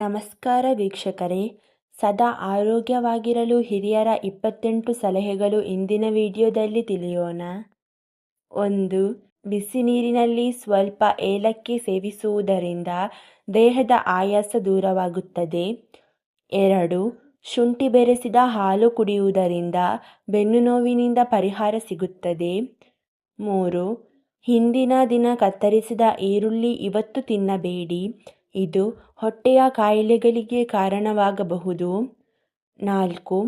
ನಮಸ್ಕಾರ ವೀಕ್ಷಕರೇ, ಸದಾ ಆರೋಗ್ಯವಾಗಿರಲು ಹಿರಿಯರ 28 ಸಲಹೆಗಳು ಇಂದಿನ ವಿಡಿಯೋದಲ್ಲಿ ತಿಳಿಯೋಣ. 1. ಬಿಸಿ ನೀರಿನಲ್ಲಿ ಸ್ವಲ್ಪ ಏಲಕ್ಕಿ ಸೇವಿಸುವುದರಿಂದ ದೇಹದ ಆಯಾಸ ದೂರವಾಗುತ್ತದೆ. 2. ಶುಂಠಿ ಬೆರೆಸಿದ ಹಾಲು ಕುಡಿಯುವುದರಿಂದ ಬೆನ್ನು ನೋವಿನಿಂದ ಪರಿಹಾರ ಸಿಗುತ್ತದೆ. 3. ಹಿಂದಿನ ದಿನ ಕತ್ತರಿಸಿದ ಈರುಳ್ಳಿ ಇವತ್ತು ತಿನ್ನಬೇಡಿ, ಇದು ಹೊಟ್ಟೆಯ ಕಾಯಿಲೆಗಳಿಗೆ ಕಾರಣವಾಗಬಹುದು. 4.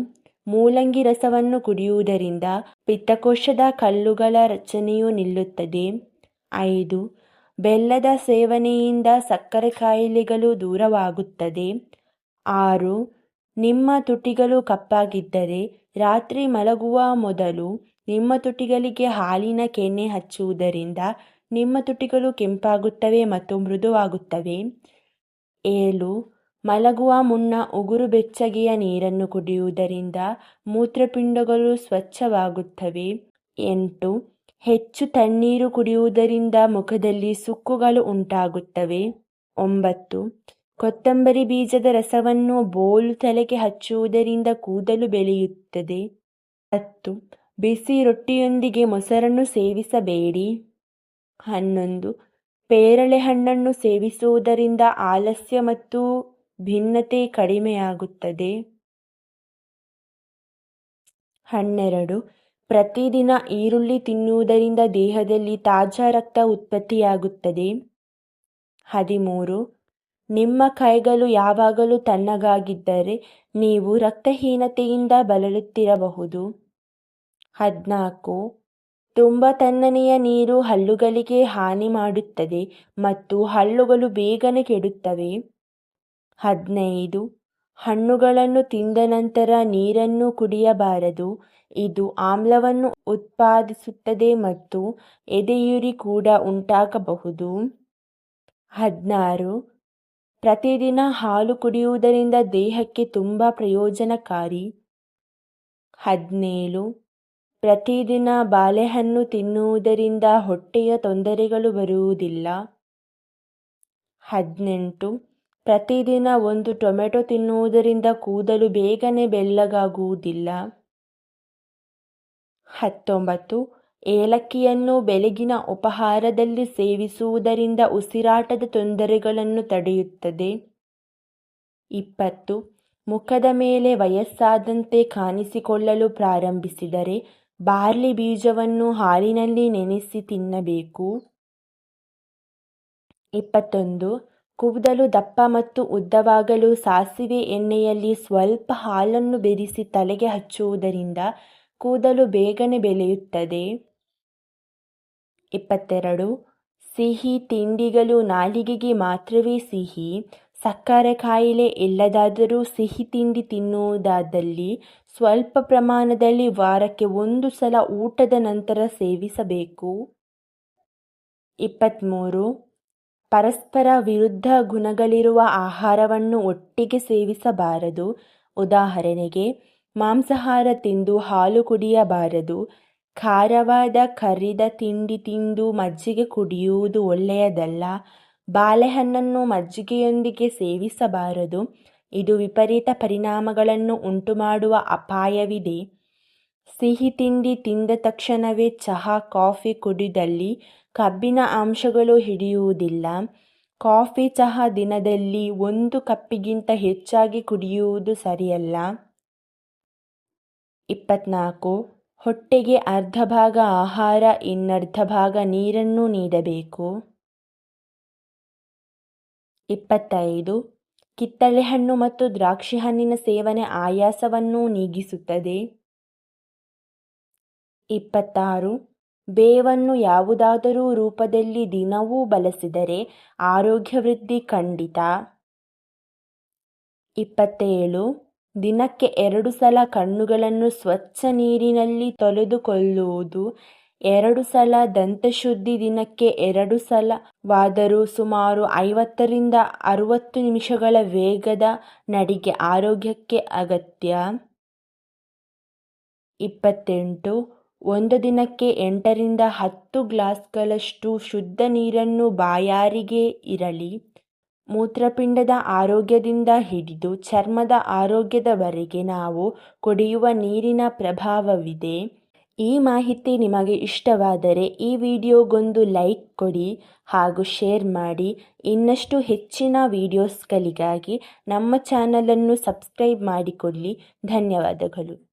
ಮೂಲಂಗಿ ರಸವನ್ನು ಕುಡಿಯುವುದರಿಂದ ಪಿತ್ತಕೋಶದ ಕಲ್ಲುಗಳ ರಚನೆಯು ನಿಲ್ಲುತ್ತದೆ. 5. ಬೆಲ್ಲದ ಸೇವನೆಯಿಂದ ಸಕ್ಕರೆ ಕಾಯಿಲೆಗಳು ದೂರವಾಗುತ್ತದೆ. 6. ನಿಮ್ಮ ತುಟಿಗಳು ಕಪ್ಪಾಗಿದ್ದರೆ ರಾತ್ರಿ ಮಲಗುವ ಮೊದಲು ನಿಮ್ಮ ತುಟಿಗಳಿಗೆ ಹಾಲಿನ ಕೆನೆ ಹಚ್ಚುವುದರಿಂದ ನಿಮ್ಮ ತುಟಿಗಳು ಕೆಂಪಾಗುತ್ತವೆ ಮತ್ತು ಮೃದುವಾಗುತ್ತವೆ. 7. ಮಲಗುವ ಮುನ್ನ ಉಗುರು ಬೆಚ್ಚಗೆಯ ನೀರನ್ನು ಕುಡಿಯುವುದರಿಂದ ಮೂತ್ರಪಿಂಡಗಳು ಸ್ವಚ್ಛವಾಗುತ್ತವೆ. 8. ಹೆಚ್ಚು ತಣ್ಣೀರು ಕುಡಿಯುವುದರಿಂದ ಮುಖದಲ್ಲಿ ಸುಕ್ಕುಗಳು ಉಂಟಾಗುತ್ತವೆ. 9. ಕೊತ್ತಂಬರಿ ಬೀಜದ ರಸವನ್ನು ಬೋಳು ತಲೆಗೆ ಹಚ್ಚುವುದರಿಂದ ಕೂದಲು ಬೆಳೆಯುತ್ತದೆ. 10. ಬಿಸಿ ರೊಟ್ಟಿಯೊಂದಿಗೆ ಮೊಸರನ್ನು ಸೇವಿಸಬೇಡಿ. 11. ಪೇರಳೆ ಹಣ್ಣನ್ನು ಸೇವಿಸುವುದರಿಂದ ಆಲಸ್ಯ ಮತ್ತು ಖಿನ್ನತೆ ಕಡಿಮೆಯಾಗುತ್ತದೆ. 12. ಪ್ರತಿದಿನ ಈರುಳ್ಳಿ ತಿನ್ನುವುದರಿಂದ ದೇಹದಲ್ಲಿ ತಾಜಾ ರಕ್ತ ಉತ್ಪತ್ತಿಯಾಗುತ್ತದೆ. 13. ನಿಮ್ಮ ಕೈಗಳು ಯಾವಾಗಲೂ ತಣ್ಣಗಾಗಿದ್ದರೆ ನೀವು ರಕ್ತಹೀನತೆಯಿಂದ ಬಳಲುತ್ತಿರಬಹುದು. 14. ತುಂಬ ತಣ್ಣನೆಯ ನೀರು ಹಲ್ಲುಗಳಿಗೆ ಹಾನಿ ಮಾಡುತ್ತದೆ ಮತ್ತು ಹಲ್ಲುಗಳು ಬೇಗನೆ ಕೆಡುತ್ತವೆ. 15. ಹಣ್ಣುಗಳನ್ನು ತಿಂದ ನಂತರ ನೀರನ್ನು ಕುಡಿಯಬಾರದು, ಇದು ಆಮ್ಲವನ್ನು ಉತ್ಪಾದಿಸುತ್ತದೆ ಮತ್ತು ಎದೆಯುರಿ ಕೂಡ ಉಂಟಾಗಬಹುದು. 16. ಪ್ರತಿದಿನ ಹಾಲು ಕುಡಿಯುವುದರಿಂದ ದೇಹಕ್ಕೆ ತುಂಬ ಪ್ರಯೋಜನಕಾರಿ. 17. ಪ್ರತಿದಿನ ಬಾಳೆಹಣ್ಣು ತಿನ್ನುವುದರಿಂದ ಹೊಟ್ಟೆಯ ತೊಂದರೆಗಳು ಬರುವುದಿಲ್ಲ. 18. ಪ್ರತಿದಿನ ಒಂದು ಟೊಮೆಟೊ ತಿನ್ನುವುದರಿಂದ ಕೂದಲು ಬೇಗನೆ ಬೆಳ್ಳಗಾಗುವುದಿಲ್ಲ. 19. ಏಲಕ್ಕಿಯನ್ನು ಬೆಳಗಿನ ಉಪಹಾರದಲ್ಲಿ ಸೇವಿಸುವುದರಿಂದ ಉಸಿರಾಟದ ತೊಂದರೆಗಳನ್ನು ತಡೆಯುತ್ತದೆ. 20. ಮುಖದ ಮೇಲೆ ವಯಸ್ಸಾದಂತೆ ಕಾಣಿಸಿಕೊಳ್ಳಲು ಪ್ರಾರಂಭಿಸಿದರೆ ಬಾರ್ಲಿ ಬೀಜವನ್ನು ಹಾಲಿನಲ್ಲಿ ನೆನೆಸಿ ತಿನ್ನಬೇಕು. 21. ಕೂದಲು ದಪ್ಪ ಮತ್ತು ಉದ್ದವಾಗಲು ಸಾಸಿವೆ ಎಣ್ಣೆಯಲ್ಲಿ ಸ್ವಲ್ಪ ಹಾಲನ್ನು ಬೆರೆಸಿ ತಲೆಗೆ ಹಚ್ಚುವುದರಿಂದ ಕೂದಲು ಬೇಗನೆ ಬೆಳೆಯುತ್ತದೆ. 22. ಸಿಹಿ ತಿಂಡಿಗಳು ನಾಲಿಗೆಗೆ ಮಾತ್ರವೇ ಸಿಹಿ. ಸಕ್ಕರೆ ಕಾಯಿಲೆ ಇಲ್ಲದಾದರೂ ಸಿಹಿ ತಿಂಡಿ ತಿನ್ನುವುದಾದಲ್ಲಿ ಸ್ವಲ್ಪ ಪ್ರಮಾಣದಲ್ಲಿ ವಾರಕ್ಕೆ 1 ಸಲ ಊಟದ ನಂತರ ಸೇವಿಸಬೇಕು. 23. ಪರಸ್ಪರ ವಿರುದ್ಧ ಗುಣಗಳಿರುವ ಆಹಾರವನ್ನು ಒಟ್ಟಿಗೆ ಸೇವಿಸಬಾರದು. ಉದಾಹರಣೆಗೆ, ಮಾಂಸಾಹಾರ ತಿಂದು ಹಾಲು ಕುಡಿಯಬಾರದು. ಖಾರವಾದ ಕರಿದ ತಿಂಡಿ ತಿಂದು ಮಜ್ಜಿಗೆ ಕುಡಿಯುವುದು ಒಳ್ಳೆಯದಲ್ಲ. ಬಾಳೆಹಣ್ಣನ್ನು ಮಜ್ಜಿಗೆಯೊಂದಿಗೆ ಸೇವಿಸಬಾರದು, ಇದು ವಿಪರೀತ ಪರಿಣಾಮಗಳನ್ನು ಉಂಟುಮಾಡುವ ಅಪಾಯವಿದೆ. ಸಿಹಿ ತಿಂಡಿ ತಿಂದ ತಕ್ಷಣವೇ ಚಹಾ, ಕಾಫಿ ಕುಡಿದಲ್ಲಿ ಕಬ್ಬಿಣ ಅಂಶಗಳು ಹಿಡಿಯುವುದಿಲ್ಲ. ಕಾಫಿ, ಚಹಾ ದಿನದಲ್ಲಿ 1 ಕಪ್ಪಿಗಿಂತ ಹೆಚ್ಚಾಗಿ ಕುಡಿಯುವುದು ಸರಿಯಲ್ಲ. 24. ಹೊಟ್ಟೆಗೆ ಅರ್ಧ ಭಾಗ ಆಹಾರ, ಇನ್ನರ್ಧ ಭಾಗ ನೀರನ್ನು ನೀಡಬೇಕು. 25. ಕಿತ್ತಳೆ ಹಣ್ಣು ಮತ್ತು ದ್ರಾಕ್ಷಿ ಹಣ್ಣಿನ ಸೇವನೆ ಆಯಾಸವನ್ನು ನೀಗಿಸುತ್ತದೆ. 26. ಬೇವನ್ನು ಯಾವುದಾದರೂ ರೂಪದಲ್ಲಿ ದಿನವೂ ಬಳಸಿದರೆ ಆರೋಗ್ಯ ವೃದ್ಧಿ ಖಂಡಿತ. 27. ದಿನಕ್ಕೆ 2 ಸಲ ಕಣ್ಣುಗಳನ್ನು ಸ್ವಚ್ಛ ನೀರಿನಲ್ಲಿ ತೊಳೆದುಕೊಳ್ಳುವುದು. 2 ಸಲ ದಂತಶುದ್ಧಿ ದಿನಕ್ಕೆ 2 ಸಲವಾದರೂ ಸುಮಾರು 50 ರಿಂದ 60 ನಿಮಿಷಗಳ ವೇಗದ ನಡಿಗೆ ಆರೋಗ್ಯಕ್ಕೆ ಅಗತ್ಯ. 28. ಒಂದು ದಿನಕ್ಕೆ 8 ರಿಂದ 10 ಗ್ಲಾಸ್ಗಳಷ್ಟು ಶುದ್ಧ ನೀರನ್ನು ಬಾಯಾರಿಕೆ ಇರಲಿ ಮೂತ್ರಪಿಂಡದ ಆರೋಗ್ಯದಿಂದ ಹಿಡಿದು ಚರ್ಮದ ಆರೋಗ್ಯದವರೆಗೆ ನಾವು ಕುಡಿಯುವ ನೀರಿನ ಪ್ರಭಾವವಿದೆ. ಈ ಮಾಹಿತಿ ನಿಮಗೆ ಇಷ್ಟವಾದರೆ ಈ ವಿಡಿಯೋಗೊಂದು ಲೈಕ್ ಕೊಡಿ ಹಾಗೂ ಶೇರ್ ಮಾಡಿ. ಇನ್ನಷ್ಟು ಹೆಚ್ಚಿನ ವಿಡಿಯೋಸ್ಗಳಿಗಾಗಿ ನಮ್ಮ ಚಾನಲನ್ನು ಸಬ್ಸ್ಕ್ರೈಬ್ ಮಾಡಿಕೊಳ್ಳಿ. ಧನ್ಯವಾದಗಳು.